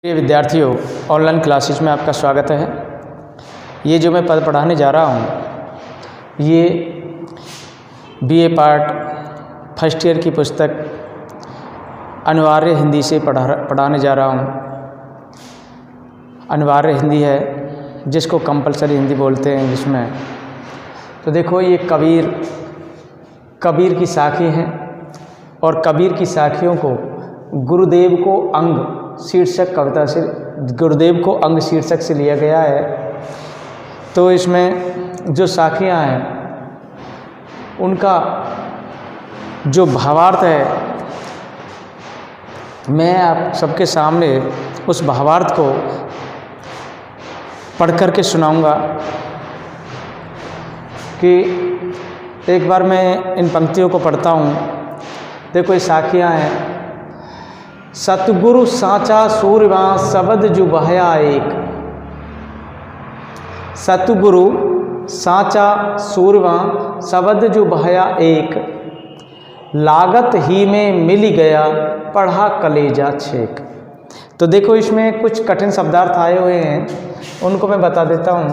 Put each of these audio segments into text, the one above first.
विद्यार्थियों, online classes में आपका स्वागत है। ये जो मैं पद पढ़ाने जा रहा हूँ ये बीए पार्ट फर्स्ट ईयर की पुस्तक अनिवार्य हिंदी से पढ़ाने जा रहा हूँ। अनिवार्य हिंदी है जिसको कंपलसरी हिंदी बोलते हैं इंग्लिश में। तो देखो, ये कबीर की साखी हैं और कबीर की साखियों को गुरुदेव को अंग शीर्षक कविता से गुरुदेव को अंग शीर्षक से लिया गया है। तो इसमें जो साखियाँ हैं उनका जो भावार्थ है मैं आप सबके सामने उस भावार्थ को पढ़ कर के सुनाऊंगा। कि एक बार मैं इन पंक्तियों को पढ़ता हूँ। देखो, ये साखियाँ हैं। सतगुरु साचा सूरवां शब्द जो बहया एक। सतगुरु साचा सूरवां शब्द जो बहया एक। लागत ही में मिल गया पढ़ा कलेजा छेक। तो देखो, इसमें कुछ कठिन शब्दार्थ आए हुए हैं, उनको मैं बता देता हूँ।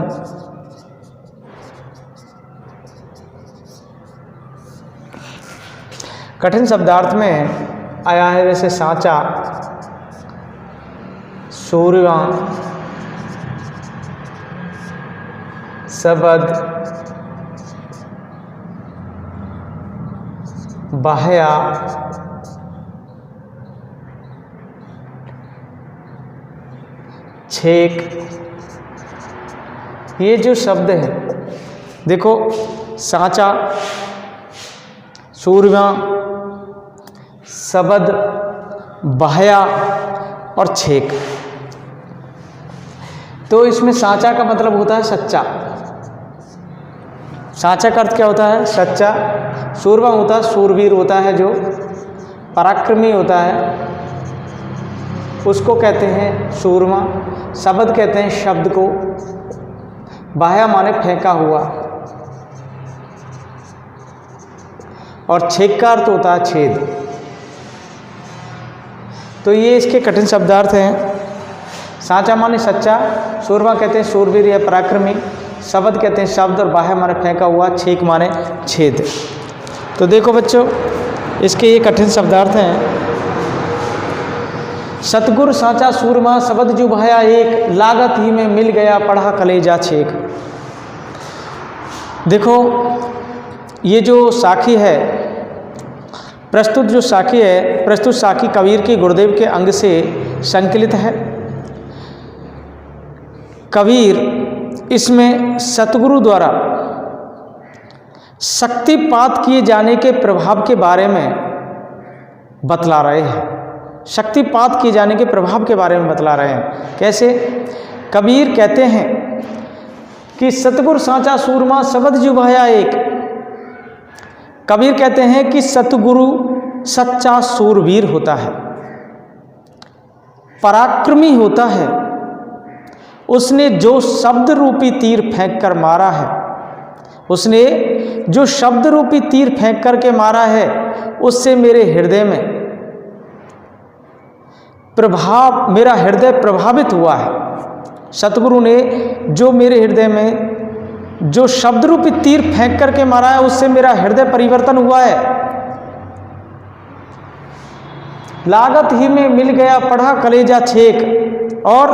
कठिन शब्दार्थ में आया है जैसे साचा, सूरवां, शब्द, बहया, छेक। ये जो शब्द है, देखो, साचा, सूरवां, शब्द, बहया और छेक। तो इसमें साचा का मतलब होता है सच्चा। साचा का अर्थ क्या होता है? सच्चा। सूरवां होता है सूरवीर होता है, जो पराक्रमी होता है, उसको कहते हैं सूरमा। शब्द कहते हैं शब्द को। बहया माने फेंका हुआ। और छेक का अर्थ होता है छेद। तो ये इसके कठिन शब्दार्थ हैं। साचा माने सच्चा, सूरमा कहते हैं सूरवीर या पराक्रमी, शब्द कहते हैं शब्द, और बाह्य माने फेंका हुआ, छेक माने छेद। तो देखो बच्चों, इसके ये कठिन शब्दार्थ हैं। सतगुरु साचा सूरमा शब्द जो बहया एक। लागत ही में मिल गया पढ़ा कलेजा छेक। देखो, ये जो साखी है, प्रस्तुत जो साखी है, प्रस्तुत साखी कबीर की गुरुदेव के अंग से संकलित है। कबीर इसमें सतगुरु द्वारा शक्तिपात किए जाने के प्रभाव के बारे में बतला रहे हैं। शक्तिपात किए जाने के प्रभाव के बारे में बतला रहे हैं। कैसे? कबीर कहते हैं कि सतगुरु साचा सूरमा शब्द जो बहया एक। कबीर कहते हैं कि सतगुरु सच्चा सूरवीर होता है, पराक्रमी होता है। उसने जो शब्द रूपी तीर फेंक कर मारा है, उसने जो शब्द रूपी तीर फेंक कर के मारा है, उससे मेरे हृदय में मेरा हृदय प्रभावित हुआ है। सतगुरु ने जो मेरे हृदय में जो शब्द रूपी तीर फेंक करके मारा है, उससे मेरा हृदय परिवर्तन हुआ है। लागत ही में मिल गया पढ़ा कलेजा छेक। और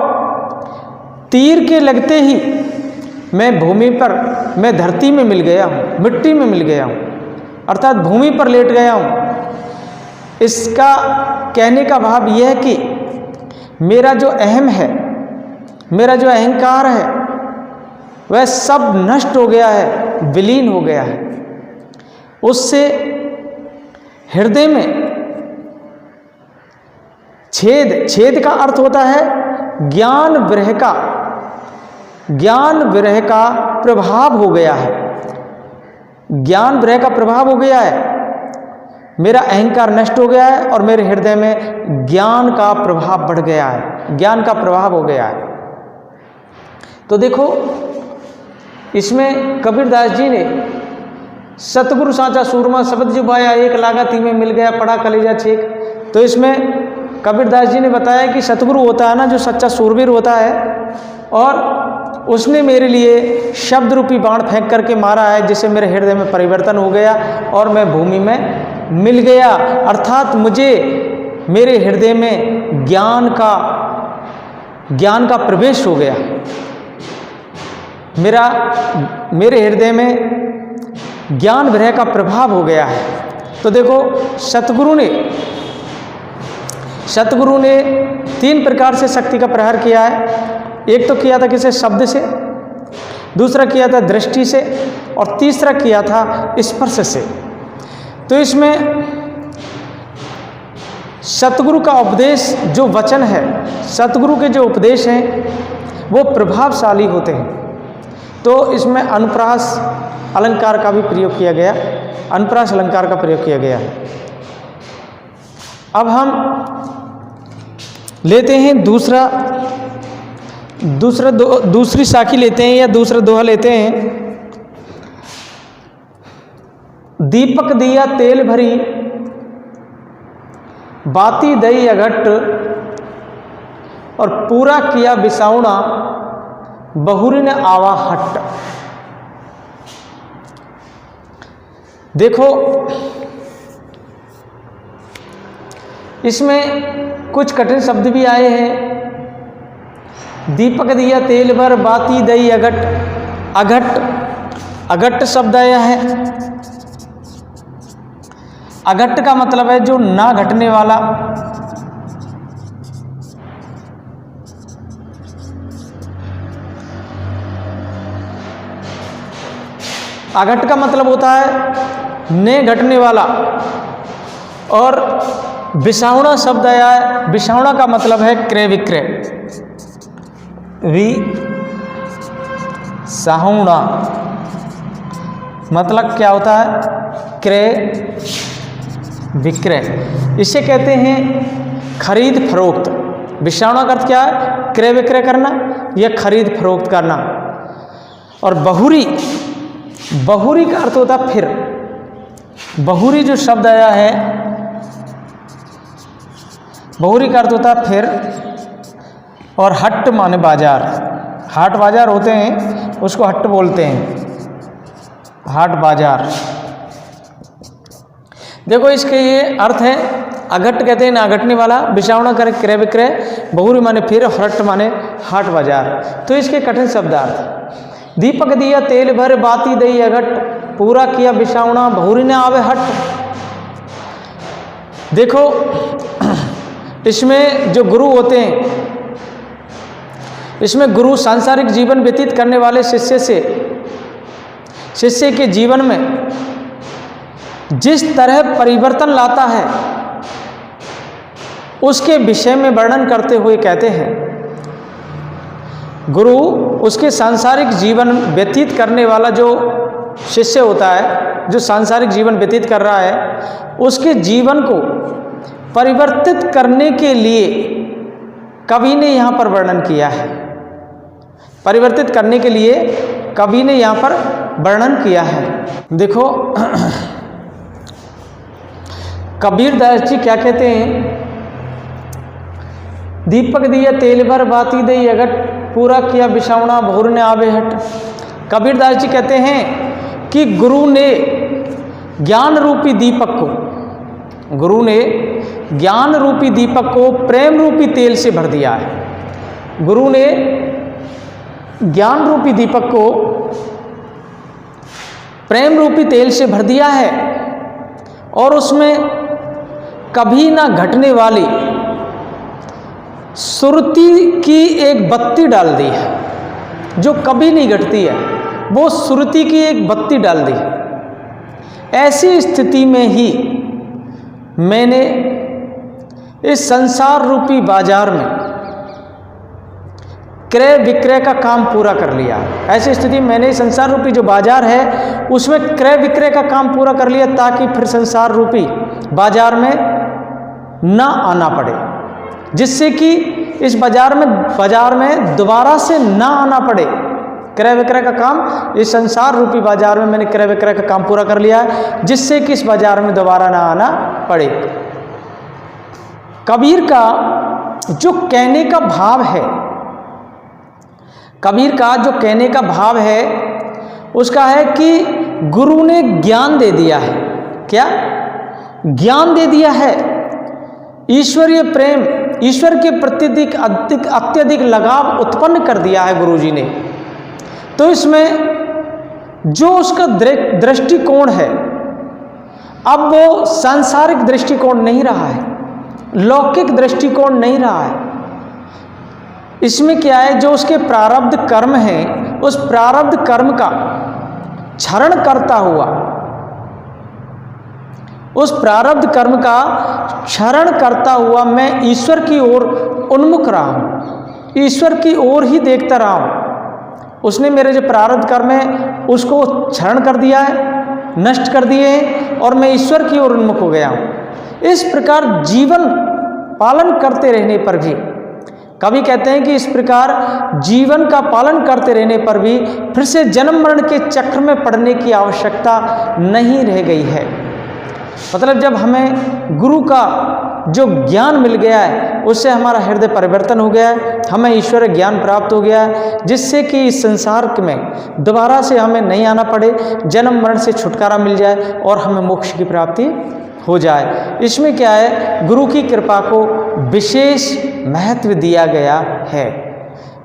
तीर के लगते ही मैं धरती में मिल गया हूँ, मिट्टी में मिल गया हूँ, अर्थात भूमि पर लेट गया हूँ। इसका कहने का भाव यह है कि मेरा जो अहम है, मेरा जो अहंकार है, वह सब नष्ट हो गया है, विलीन हो गया है। उससे हृदय में छेद का अर्थ होता है ज्ञान विरह का प्रभाव हो गया है। ज्ञान विरह का प्रभाव हो गया है। मेरा अहंकार नष्ट हो गया है और मेरे हृदय में ज्ञान का प्रभाव बढ़ गया है, ज्ञान का प्रभाव हो गया है। तो देखो, इसमें कबीरदास जी ने सतगुरु साचा सूरमा शब्द जो बहया एक। लागत ही में मिल गया पढ़ा कलेजा छेक। तो इसमें कबीरदास जी ने बताया कि सतगुरु होता है ना, जो सच्चा सूरवीर होता है, और उसने मेरे लिए शब्द रूपी बाण फेंक करके मारा है, जिससे मेरे हृदय में परिवर्तन हो गया और मैं भूमि में मिल गया। अर्थात मुझे मेरे हृदय में ज्ञान का प्रवेश हो गया। मेरे हृदय में ज्ञान विरह का प्रभाव हो गया है। तो देखो, सतगुरु ने 3 प्रकार से शक्ति का प्रहार किया है। एक तो किया था किसे? शब्द से, दूसरा किया था दृष्टि से, और तीसरा किया था स्पर्श से। तो इसमें सतगुरु का उपदेश जो वचन है, सतगुरु के जो उपदेश हैं वो प्रभावशाली होते हैं। तो इसमें अनुप्रास अलंकार का भी प्रयोग किया गया, अनुप्रास अलंकार का प्रयोग किया गया है। अब हम लेते हैं दूसरी साखी लेते हैं, या दूसरा दोहा लेते हैं। दीपक दिया तेल भरी, बाती दई अघट, और पूरा किया बिसाउना, बहुरी ने आवा हट। देखो, इसमें कुछ कठिन शब्द भी आए हैं। दीपक दिया तेल भर, बाती दई अघट। अघट शब्द आया है। अघट का मतलब है जो ना घटने वाला। अघट का मतलब होता है ने घटने वाला। और बिसावना शब्द आया है। बिसावना का मतलब है क्रय विक्रय। साहुणा मतलब क्या होता है? क्रय विक्रय। इसे कहते हैं खरीद फरोख्त। बिसावना का अर्थ क्या है? क्रय विक्रय करना या खरीद फरोख्त करना। और बहुरी का अर्थ होता है फिर। बहुरी जो शब्द आया है, बहुरी का अर्थ होता है फिर। और हट माने बाजार। हाट बाजार होते हैं, उसको हट बोलते हैं, हाट बाजार। देखो, इसके ये अर्थ है। अघट कहते हैं ना घटने वाला, बिसावना करे क्रय विक्रय, बहुरी माने फिर, और हट माने हाट बाजार। तो इसके कठिन शब्दार्थ। दीपक दिया तेल भर, बाती दई अघट, पूरा किया बिसावना, बहुरी ने आवे हट। देखो, इसमें जो गुरु होते हैं, इसमें गुरु सांसारिक जीवन व्यतीत करने वाले शिष्य के जीवन में जिस तरह परिवर्तन लाता है, उसके विषय में वर्णन करते हुए कहते हैं, गुरु उसके सांसारिक जीवन व्यतीत करने वाला जो शिष्य होता है, जो सांसारिक जीवन व्यतीत कर रहा है, उसके जीवन को परिवर्तित करने के लिए कवि ने यहाँ पर वर्णन किया है। परिवर्तित करने के लिए कवि ने यहाँ पर वर्णन किया है। देखो, कबीरदास जी क्या कहते हैं? दीपक दिया तेल भर, बाती दई अघट, पूरा किया बिसावना, बहुरी ने आवे हट। कबीरदास जी कहते हैं कि गुरु ने ज्ञान रूपी दीपक को प्रेम रूपी तेल से भर दिया है। गुरु ने ज्ञान रूपी दीपक को प्रेम रूपी तेल से भर दिया है, और उसमें कभी ना घटने वाली सुरती की एक बत्ती डाल दी है, जो कभी नहीं घटती है। वो सुरती की एक बत्ती डाल दी। ऐसी स्थिति में ही मैंने इस संसार रूपी बाजार में क्रय विक्रय का काम पूरा कर लिया। ऐसी स्थिति मैंने संसार रूपी जो बाजार है, उसमें क्रय विक्रय का काम पूरा कर लिया, ताकि फिर संसार रूपी बाजार में ना आना पड़े, जिससे कि इस बाजार में दोबारा से ना आना पड़े। क्रय विक्रय का काम, इस संसार रूपी बाजार में मैंने क्रय विक्रय का काम पूरा कर लिया है, जिससे कि इस बाजार में दोबारा ना आना पड़े। कबीर का जो कहने का भाव है, कबीर का जो कहने का भाव है उसका है कि गुरु ने ज्ञान दे दिया है। क्या ज्ञान दे दिया है? ईश्वरीय प्रेम, ईश्वर के प्रति अत्यधिक लगाव उत्पन्न कर दिया है गुरु जी ने। तो इसमें जो उसका दृष्टिकोण है, अब वो सांसारिक दृष्टिकोण नहीं रहा है, लौकिक दृष्टिकोण नहीं रहा है। इसमें क्या है, जो उसके प्रारब्ध कर्म हैं, उस प्रारब्ध कर्म का क्षरण करता हुआ, उस प्रारब्ध कर्म का क्षरण करता हुआ मैं ईश्वर की ओर उन्मुख रहा हूँ, ईश्वर की ओर ही देखता रहा हूँ। उसने मेरे जो प्रारब्ध कर्म है उसको क्षरण कर दिया है, नष्ट कर दिए हैं, और मैं ईश्वर की ओर उन्मुख हो गया हूँ। इस प्रकार जीवन पालन करते रहने पर भी, कवि कहते हैं कि इस प्रकार जीवन का पालन करते रहने पर भी फिर से जन्म मरण के चक्र में पड़ने की आवश्यकता नहीं रह गई है। मतलब जब हमें गुरु का जो ज्ञान मिल गया है उससे हमारा हृदय परिवर्तन हो गया है, हमें ईश्वर ज्ञान प्राप्त हो गया है, जिससे कि इस संसार में दोबारा से हमें नहीं आना पड़े, जन्म मरण से छुटकारा मिल जाए और हमें मोक्ष की प्राप्ति हो जाए। इसमें क्या है, गुरु की कृपा को विशेष महत्व दिया गया है।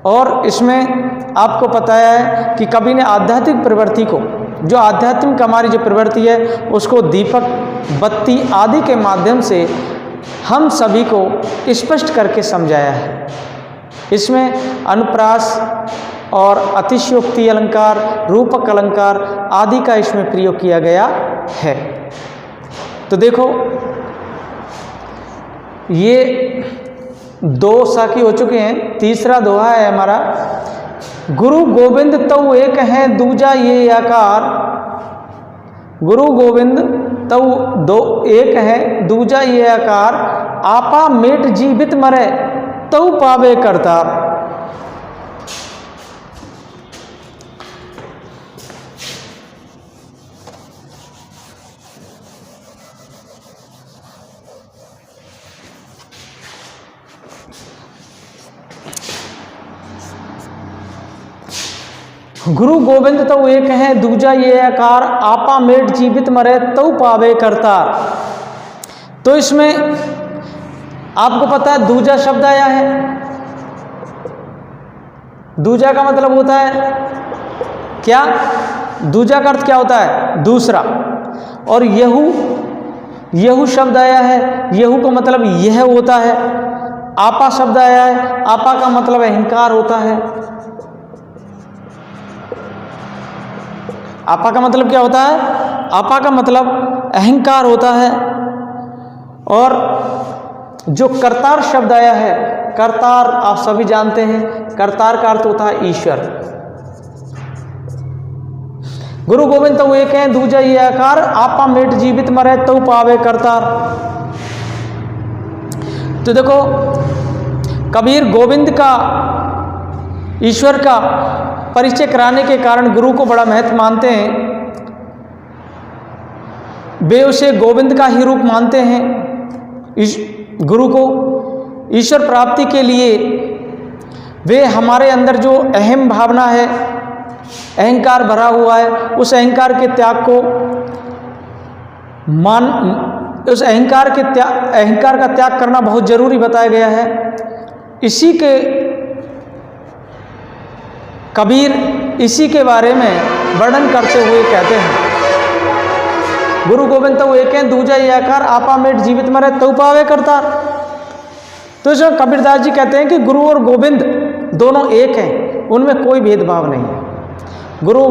और इसमें आपको पता है कि कवि ने आध्यात्मिक प्रवृत्ति को, जो आध्यात्मिक हमारी जो प्रवृत्ति है उसको दीपक, बत्ती आदि के माध्यम से हम सभी को स्पष्ट करके समझाया है। इसमें अनुप्रास और अतिशयोक्ति अलंकार, रूपक अलंकार आदि का इसमें प्रयोग किया गया है। तो देखो, ये दो साखी हो चुके हैं, तीसरा दोहा है हमारा, गुरु गोविंद तऊ एक हैं दूजा ये आकार। गुरु गोविंद तऊ दो एक है दूजा ये आकार, आपा मेट जीवित मरे तऊ पावे करतार। गुरु गोविंद तऊ एक हैं दूजा ये आकार, आपा मेट जीवित मरे तऊ पावे करतार। तो इसमें आपको पता है दूजा शब्द आया है। दूजा का मतलब होता है क्या? दूजा का अर्थ क्या होता है? दूसरा। और यहू शब्द आया है, यहू का मतलब यह होता है। आपा शब्द आया है, आपा का मतलब अहंकार होता है। आपा का मतलब क्या होता है? आपा का मतलब अहंकार होता है। और जो करतार शब्द आया है, करतार आप सभी जानते हैं, करतार का अर्थ होता है ईश्वर। गुरु गोविंद तऊ एक हैं दूजा ये आकार, आपा मेट जीवित मरे तऊ पावे करतार। तो देखो, कबीर गोविंद का, ईश्वर का परिचय कराने के कारण गुरु को बड़ा महत्व मानते हैं। वे उसे गोविंद का ही रूप मानते हैं। गुरु को ईश्वर प्राप्ति के लिए वे हमारे अंदर जो अहम भावना है, अहंकार भरा हुआ है, उस अहंकार के त्याग को उस अहंकार का त्याग करना बहुत जरूरी बताया गया है। इसी के कबीर इसी के बारे में वर्णन करते हुए कहते हैं, गुरु गोविंद तऊ एक हैं दूजा ये आकार, आपा मेट जीवित मरे तऊ पावे करतार। तो इसमें कबीरदास जी कहते हैं कि गुरु और गोविंद दोनों एक हैं, उनमें कोई भेदभाव नहीं है। गुरु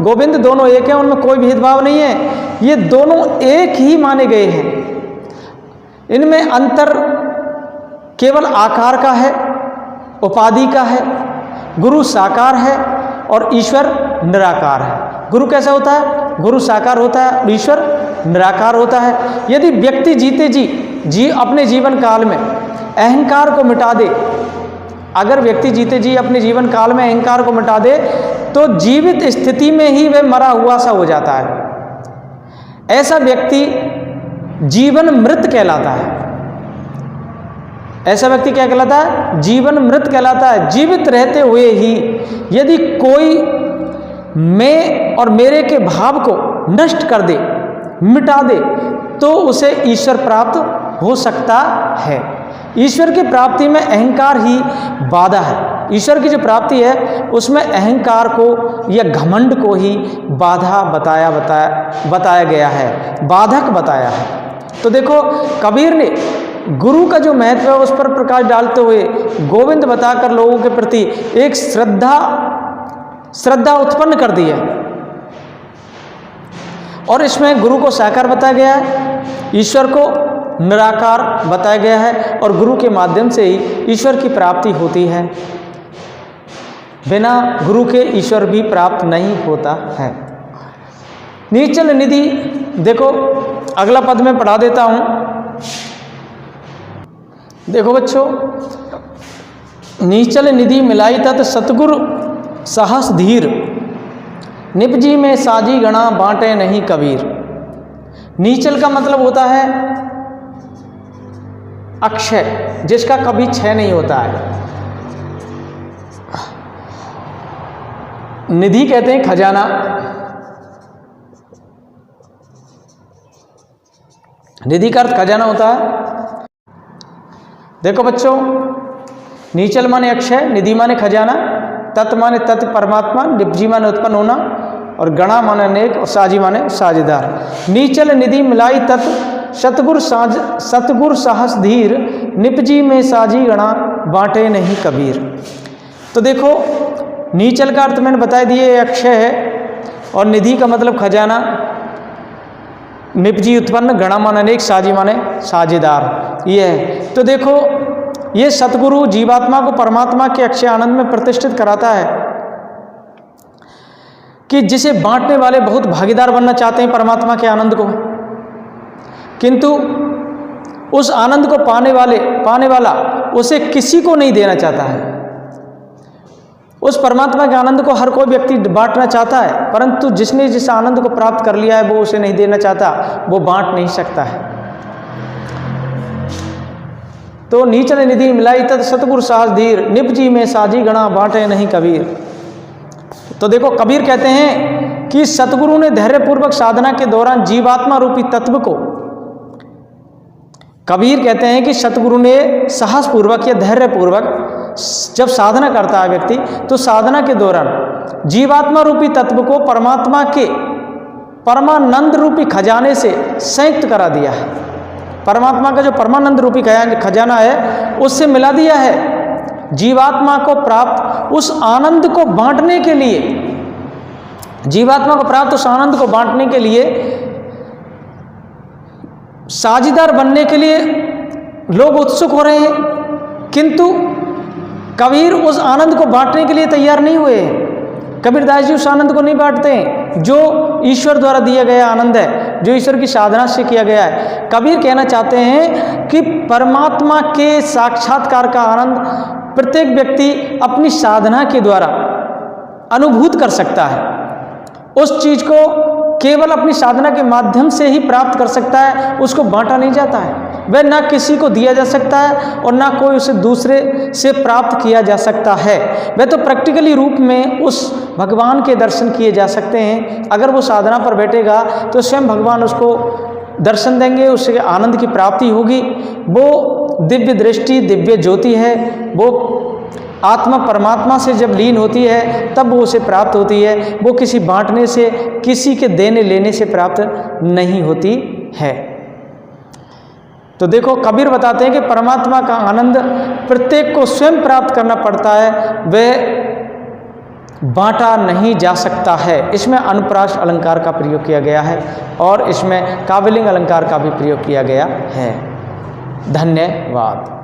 गोविंद दोनों एक हैं, उनमें कोई भेदभाव नहीं है। ये दोनों एक ही माने गए हैं। इनमें अंतर केवल आकार का है, उपाधि का है। गुरु साकार है और ईश्वर निराकार है। गुरु कैसा होता है? गुरु साकार होता है और ईश्वर निराकार होता है। यदि व्यक्ति जीते जी अपने जीवन काल में अहंकार को मिटा दे, अगर व्यक्ति जीते जी अपने जीवन काल में अहंकार को मिटा दे, तो जीवित स्थिति में ही वह मरा हुआ सा हो जाता है। ऐसा व्यक्ति जीवन मृत कहलाता है। ऐसा व्यक्ति क्या कहलाता है? जीवन मृत कहलाता है। जीवित रहते हुए ही यदि कोई मैं और मेरे के भाव को नष्ट कर दे, मिटा दे, तो उसे ईश्वर प्राप्त हो सकता है। ईश्वर की प्राप्ति में अहंकार ही बाधा है। ईश्वर की जो प्राप्ति है उसमें अहंकार को या घमंड को ही बाधा बताया गया है, बाधक बताया है। तो देखो, कबीर ने गुरु का जो महत्व है उस पर प्रकाश डालते हुए गोविंद बताकर लोगों के प्रति एक श्रद्धा उत्पन्न कर दी है। और इसमें गुरु को साकार बताया गया है, ईश्वर को निराकार बताया गया है, और गुरु के माध्यम से ही ईश्वर की प्राप्ति होती है। बिना गुरु के ईश्वर भी प्राप्त नहीं होता है। निश्चल निधि, देखो अगला पद में पढ़ा देता हूं। देखो बच्चों, निश्चल निधि मिलाई तत् सतगुरु सहस धीर, निपजी में साजी गणा बांटे नहीं कबीर। निश्चल का मतलब होता है अक्षय, जिसका कभी क्षय नहीं होता है। निधि कहते हैं खजाना। निधि का अर्थ खजाना होता है। देखो बच्चों, निश्चल माने अक्षय, निधि माने खजाना, तत् माने तत् परमात्मा, निपजी माने उत्पन्न होना, और गणा माने अनेक, और साजी माने साझेदार। निश्चल निधि मिलाई तत् सतगुर साहस धीर, निपजी में साजी गणा बांटे नहीं कबीर। तो देखो, निश्चल का अर्थ मैंने बता दिए अक्षय है, और निधि का मतलब खजाना, निपजी उत्पन्न, गणा माने अनेक, साजी माने साझेदार, ये है। तो देखो, ये सतगुरु जीवात्मा को परमात्मा के अक्षय आनंद में प्रतिष्ठित कराता है कि जिसे बांटने वाले बहुत भागीदार बनना चाहते हैं परमात्मा के आनंद को, किंतु उस आनंद को पाने वाला उसे किसी को नहीं देना चाहता है। उस परमात्मा के आनंद को हर कोई व्यक्ति बांटना चाहता है, परंतु जिसने जिस आनंद को प्राप्त कर लिया है वो उसे नहीं देना चाहता, वो बांट नहीं सकता है। तो निश्चल निधि मिलाई तत् सतगुरु साहस धीर, निपजी में साजी गणा बांटे नहीं कबीर। तो देखो, कबीर कहते हैं कि सतगुरु ने धैर्यपूर्वक साधना के दौरान जीवात्मा रूपी तत्व को, कबीर कहते हैं कि सतगुरु ने साहस पूर्वक या धैर्य पूर्वक जब साधना करता है व्यक्ति, तो साधना के दौरान जीवात्मा रूपी तत्व को परमात्मा के परमानंद रूपी खजाने से संयुक्त करा दिया है। परमात्मा का जो परमानंद रूपी खजाना है उससे मिला दिया है। जीवात्मा को प्राप्त उस आनंद को बांटने के लिए, जीवात्मा को प्राप्त उस आनंद को बांटने के लिए, साझीदार बनने के लिए लोग उत्सुक हो रहे हैं, किंतु कबीर उस आनंद को बांटने के लिए तैयार नहीं हुए। कबीरदास जी उस आनंद को नहीं बांटते हैं जो ईश्वर द्वारा दिया गया आनंद है, जो ईश्वर की साधना से किया गया है। कबीर कहना चाहते हैं कि परमात्मा के साक्षात्कार का आनंद प्रत्येक व्यक्ति अपनी साधना के द्वारा अनुभूत कर सकता है। उस चीज को केवल अपनी साधना के माध्यम से ही प्राप्त कर सकता है, उसको बांटा नहीं जाता है। वह ना किसी को दिया जा सकता है और ना कोई उसे दूसरे से प्राप्त किया जा सकता है। वह तो प्रैक्टिकली रूप में उस भगवान के दर्शन किए जा सकते हैं। अगर वो साधना पर बैठेगा तो स्वयं भगवान उसको दर्शन देंगे, उससे आनंद की प्राप्ति होगी। वो दिव्य दृष्टि, दिव्य ज्योति है। वो आत्मा परमात्मा से जब लीन होती है तब वो उसे प्राप्त होती है। वो किसी बांटने से, किसी के देने लेने से प्राप्त नहीं होती है। तो देखो, कबीर बताते हैं कि परमात्मा का आनंद प्रत्येक को स्वयं प्राप्त करना पड़ता है, वह बांटा नहीं जा सकता है। इसमें अनुप्रास अलंकार का प्रयोग किया गया है और इसमें काव्यलिंग अलंकार का भी प्रयोग किया गया है। धन्यवाद।